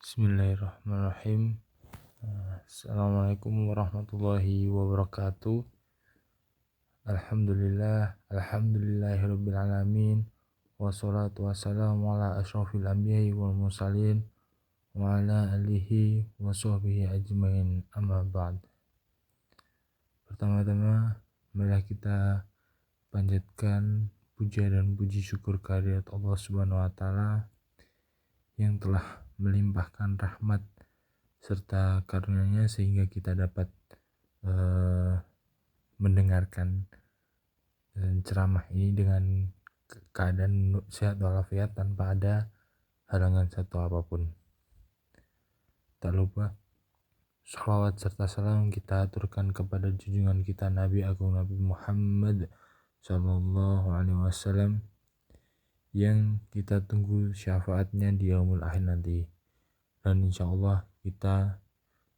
Bismillahirrahmanirrahim. Assalamualaikum warahmatullahi wabarakatuh. Alhamdulillahirabbil alamin. Wassalatu wassalamu ala asyrofil anbiya'i wal mursalin wa ala alihi wa sahbihi ajmain, amma ba'd. Pertama-tama marilah kita panjatkan puja dan puji syukur kehadirat Allah Subhanahu wa taala yang telah melimpahkan rahmat serta karunia-Nya sehingga kita dapat mendengarkan ceramah ini dengan keadaan sehat walafiat tanpa ada halangan satu apapun. Tak lupa sholawat serta salam kita aturkan kepada junjungan kita Nabi Agung Nabi Muhammad Sallallahu Alaihi Wasallam yang kita tunggu syafaatnya di yaumul akhir nanti, dan insya Allah kita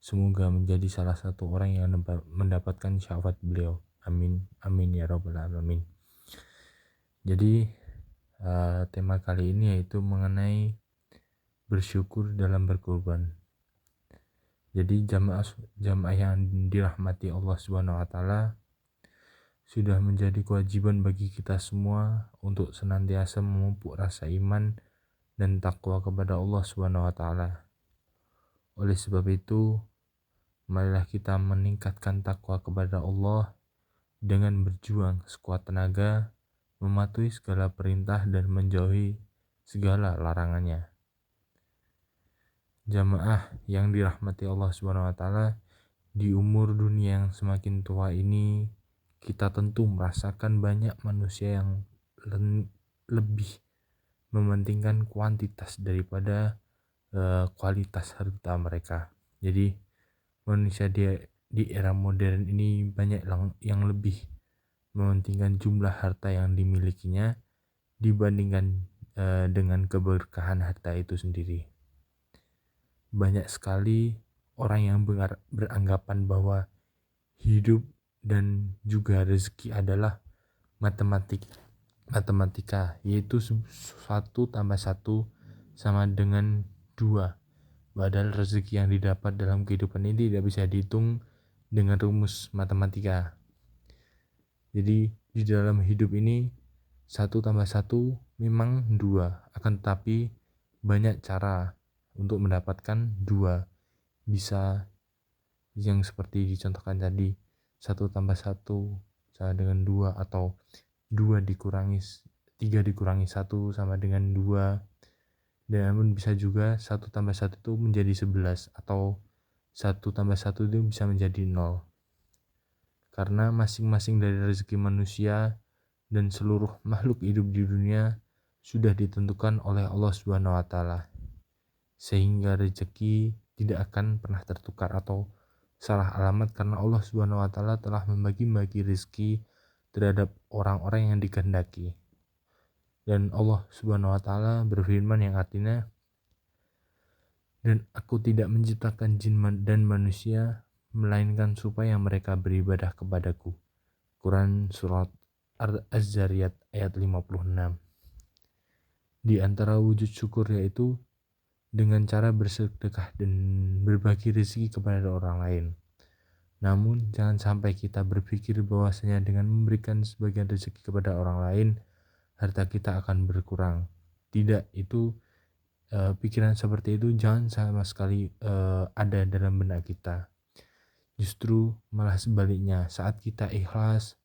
semoga menjadi salah satu orang yang mendapatkan syafaat beliau. Amin, amin ya rabbal alamin. Jadi tema kali ini yaitu mengenai bersyukur dalam berkurban. Jadi jamaah yang dirahmati Allah Subhanahu wa taala, sudah menjadi kewajiban bagi kita semua untuk senantiasa memupuk rasa iman dan takwa kepada Allah Subhanahu wa taala. Oleh sebab itu, marilah kita meningkatkan takwa kepada Allah dengan berjuang sekuat tenaga, mematuhi segala perintah dan menjauhi segala larangannya. Jamaah yang dirahmati Allah Subhanahu wa taala, di umur dunia yang semakin tua ini kita tentu merasakan banyak manusia yang lebih mementingkan kuantitas daripada kualitas harta mereka. Jadi manusia di era modern ini banyak yang lebih mementingkan jumlah harta yang dimilikinya dibandingkan dengan keberkahan harta itu sendiri. Banyak sekali orang yang beranggapan bahwa hidup dan juga rezeki adalah matematika, yaitu 1 tambah 1 sama dengan 2. Padahal rezeki yang didapat dalam kehidupan ini tidak bisa dihitung dengan rumus matematika. Jadi di dalam hidup ini 1 tambah 1 memang 2, akan tetapi banyak cara untuk mendapatkan 2. Bisa yang seperti dicontohkan tadi, 1 tambah 1 sama dengan 2, atau 3 dikurangi 1 sama dengan 2. Dan namun bisa juga 1 tambah 1 itu menjadi 11, atau 1 tambah 1 itu bisa menjadi 0. Karena masing-masing dari rezeki manusia dan seluruh makhluk hidup di dunia sudah ditentukan oleh Allah Subhanahu wa taala. Sehingga rezeki tidak akan pernah tertukar atau salah alamat, karena Allah Subhanahu wa taala telah membagi-bagi rezeki terhadap orang-orang yang dikehendaki. Dan Allah Subhanahu wa taala berfirman yang artinya, "Dan aku tidak menciptakan jin dan manusia melainkan supaya mereka beribadah kepadaku." Quran surat Az-Zariyat ayat 56. Di antara wujud syukur yaitu dengan cara bersedekah dan berbagi rezeki kepada orang lain. Namun jangan sampai kita berpikir bahwasanya dengan memberikan sebagian rezeki kepada orang lain, harta kita akan berkurang. Tidak, itu pikiran seperti itu jangan sama sekali ada dalam benak kita. Justru malah sebaliknya, saat kita ikhlas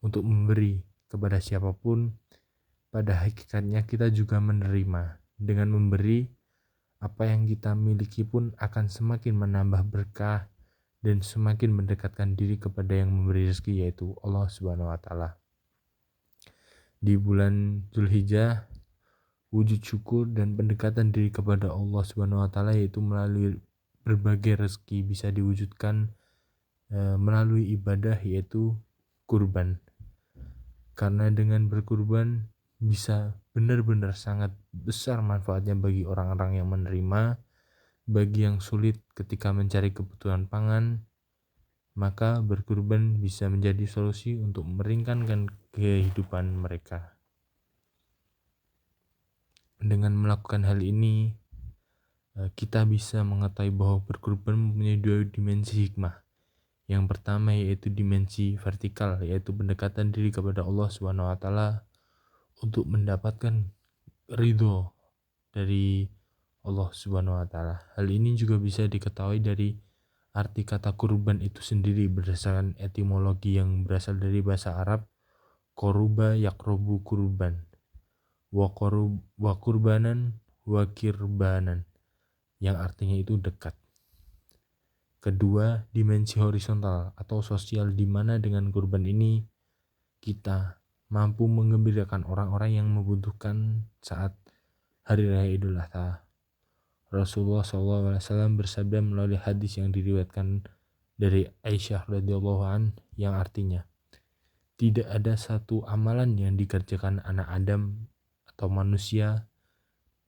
untuk memberi kepada siapapun, pada hakikatnya kita juga menerima. Dengan memberi, apa yang kita miliki pun akan semakin menambah berkah dan semakin mendekatkan diri kepada yang memberi rezeki, yaitu Allah Subhanahu wa taala. Di bulan Zulhijjah, wujud syukur dan pendekatan diri kepada Allah Subhanahu wa taala yaitu melalui berbagai rezeki bisa diwujudkan melalui ibadah, yaitu kurban. Karena dengan berkurban bisa benar-benar sangat besar manfaatnya bagi orang-orang yang menerima. Bagi yang sulit ketika mencari kebutuhan pangan, maka berkurban bisa menjadi solusi untuk meringankan kehidupan mereka. Dengan melakukan hal ini, kita bisa mengetahui bahwa berkurban mempunyai dua dimensi hikmah. Yang pertama yaitu dimensi vertikal, yaitu pendekatan diri kepada Allah Subhanahu wa taala untuk mendapatkan ridho dari Allah Subhanahu wa taala. Hal ini juga bisa diketahui dari arti kata kurban itu sendiri berdasarkan etimologi yang berasal dari bahasa Arab koruba yakrobu kurban wa kurbanan wa kirbanan, yang artinya itu dekat. Kedua, dimensi horizontal atau sosial, di mana dengan kurban ini kita mampu menggembirakan orang-orang yang membutuhkan saat Hari Raya Idul Adha. Rasulullah SAW bersabda melalui hadis yang diriwayatkan dari Aisyah radhiyallahu an, yang artinya, tidak ada satu amalan yang dikerjakan anak Adam atau manusia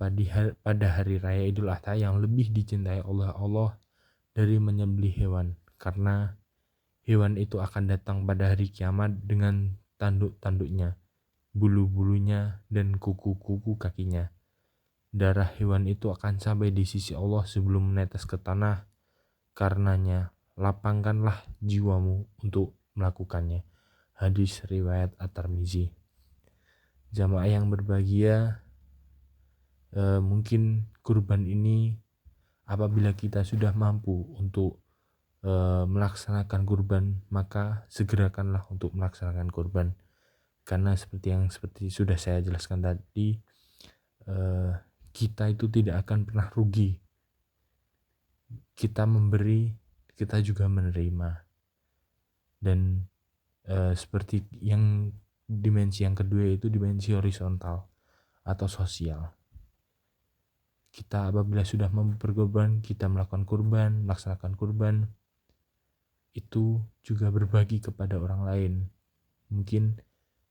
pada hari raya Idul Adha yang lebih dicintai oleh Allah dari menyembelih hewan, karena hewan itu akan datang pada hari kiamat dengan tanduk-tanduknya, bulu-bulunya, dan kuku-kuku kakinya. Darah hewan itu akan sampai di sisi Allah sebelum menetes ke tanah. Karenanya, lapangkanlah jiwamu untuk melakukannya. Hadis riwayat At-Tirmizi. Jamaah yang berbahagia, mungkin kurban ini apabila kita sudah mampu untuk melaksanakan kurban, maka segerakanlah untuk melaksanakan kurban. Karena seperti sudah saya jelaskan tadi, kita itu tidak akan pernah rugi. Kita memberi, kita juga menerima. Dan seperti yang dimensi yang kedua itu dimensi horizontal atau sosial. Kita apabila sudah mampu berkorban, kita melakukan kurban, melaksanakan kurban, itu juga berbagi kepada orang lain. Mungkin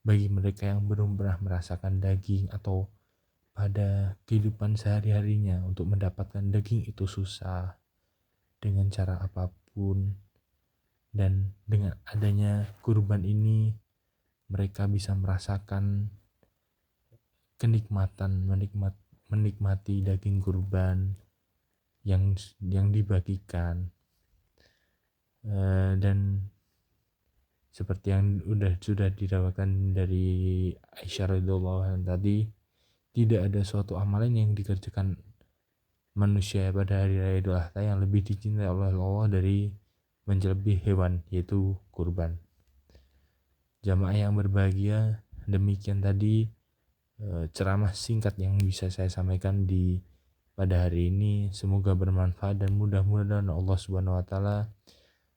bagi mereka yang belum pernah merasakan daging atau pada kehidupan sehari-harinya untuk mendapatkan daging itu susah dengan cara apapun, dan dengan adanya kurban ini mereka bisa merasakan kenikmatan menikmati daging kurban yang dibagikan. Dan seperti yang sudah didapatkan dari Aisyah radhiyallahu anha tadi, tidak ada suatu amalan yang dikerjakan manusia pada hari raya Idul Adha yang lebih dicintai oleh Allah dari menyembelih hewan, yaitu kurban. Jamaah yang berbahagia, demikian tadi ceramah singkat yang bisa saya sampaikan pada hari ini. Semoga bermanfaat dan mudah-mudahan Allah Subhanahu wa taala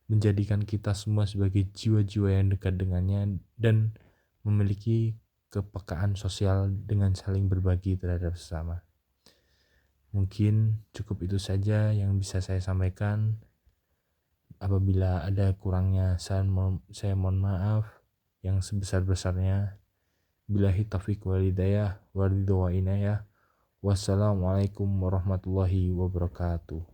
menjadikan kita semua sebagai jiwa-jiwa yang dekat dengannya dan memiliki kepekaan sosial dengan saling berbagi terhadap sesama. Mungkin cukup itu saja yang bisa saya sampaikan. Apabila ada kurangnya, saya mohon maaf yang sebesar-besarnya. Billahi taufiq wal hidayah wa ridho wa inayah. Wassalamualaikum warahmatullahi wabarakatuh.